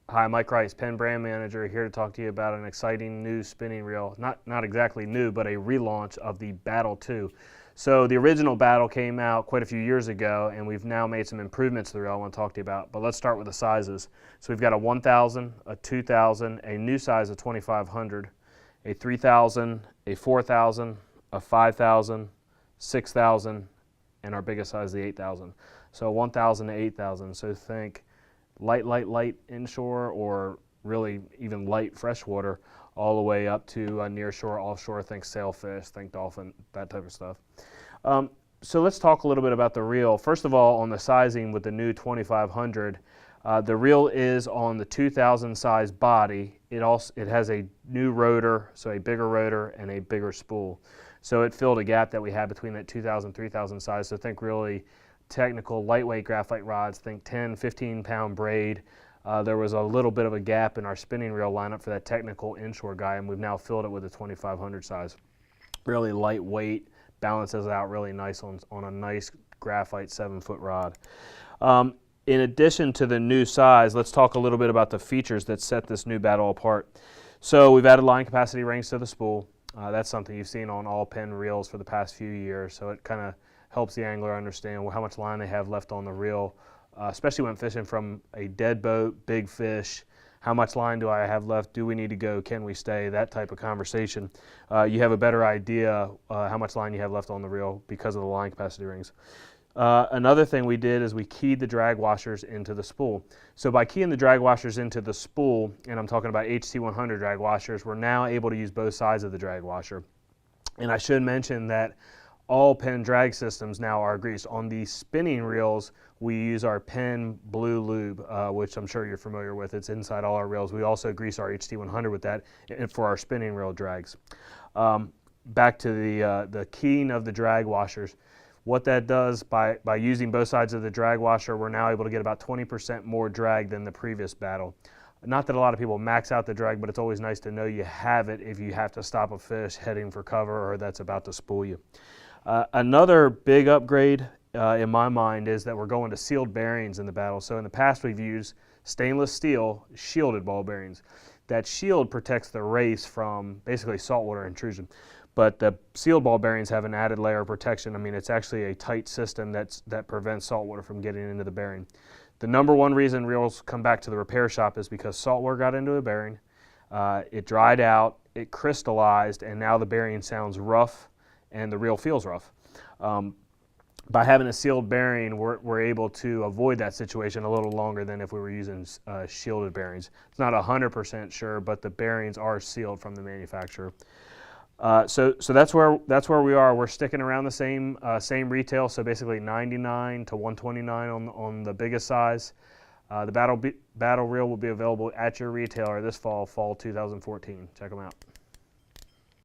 Hi, Mike Rice, PENN brand manager, here to talk to you about an exciting new spinning reel. Not exactly new, but a relaunch of the Battle 2. So the original Battle came out quite a few years ago, and we've now made some improvements to the reel I want to talk to you about. But let's start with the sizes. So we've got a 1,000, a 2,000, a new size of 2,500, a 3,000, a 4,000, a 5,000, 6,000, and our biggest size, the 8,000. So 1,000 to 8,000. So think light inshore, or really even light freshwater, all the way up to nearshore, offshore. Think sailfish, think dolphin, that type of stuff. So let's talk a little bit about the reel. First of all, on the sizing with the new 2,500, the reel is on the 2,000 size body. It has a new rotor, so a bigger rotor and a bigger spool. So it filled a gap that we had between that 2,000, 3,000 size. So think really technical lightweight graphite rods, think 10, 15-pound braid. There was a little bit of a gap in our spinning reel lineup for that technical inshore guy, and we've now filled it with a 2,500 size. Really lightweight, balances out really nice on a nice graphite 7-foot rod. In addition to the new size, let's talk a little bit about the features that set this new Battle apart. So we've added line capacity rings to the spool. That's something you've seen on all PENN reels for the past few years, so it kind of helps the angler understand how much line they have left on the reel, especially when fishing from a dead boat, big fish. How much line do I have left? Do we need to go? Can we stay? That type of conversation. You have a better idea how much line you have left on the reel because of the line capacity rings. Another thing we did is we keyed the drag washers into the spool. So by keying the drag washers into the spool, and I'm talking about HT100 drag washers, we're now able to use both sides of the drag washer. And I should mention that all PENN drag systems now are greased. On the spinning reels, we use our PENN Blue Lube, which I'm sure you're familiar with. It's inside all our reels. We also grease our HT100 with that for our spinning reel drags. Back to the keying of the drag washers. What that does, by using both sides of the drag washer, we're now able to get about 20% more drag than the previous Battle. Not that a lot of people max out the drag, but it's always nice to know you have it if you have to stop a fish heading for cover or that's about to spool you. Another big upgrade in my mind is that we're going to sealed bearings in the Battle. So in the past we've used stainless steel shielded ball bearings. That shield protects the race from basically saltwater intrusion. But the sealed ball bearings have an added layer of protection. I mean, it's actually a tight system that prevents saltwater from getting into the bearing. The number one reason reels come back to the repair shop is because saltwater got into a bearing, it dried out, it crystallized, and now the bearing sounds rough and the reel feels rough. By having a sealed bearing, we're able to avoid that situation a little longer than if we were using shielded bearings. It's not 100% sure, but the bearings are sealed from the manufacturer. So that's where we are. We're sticking around the same retail, so basically $99 to $129 on the biggest size. The Battle reel will be available at your retailer this fall 2014. Check them out.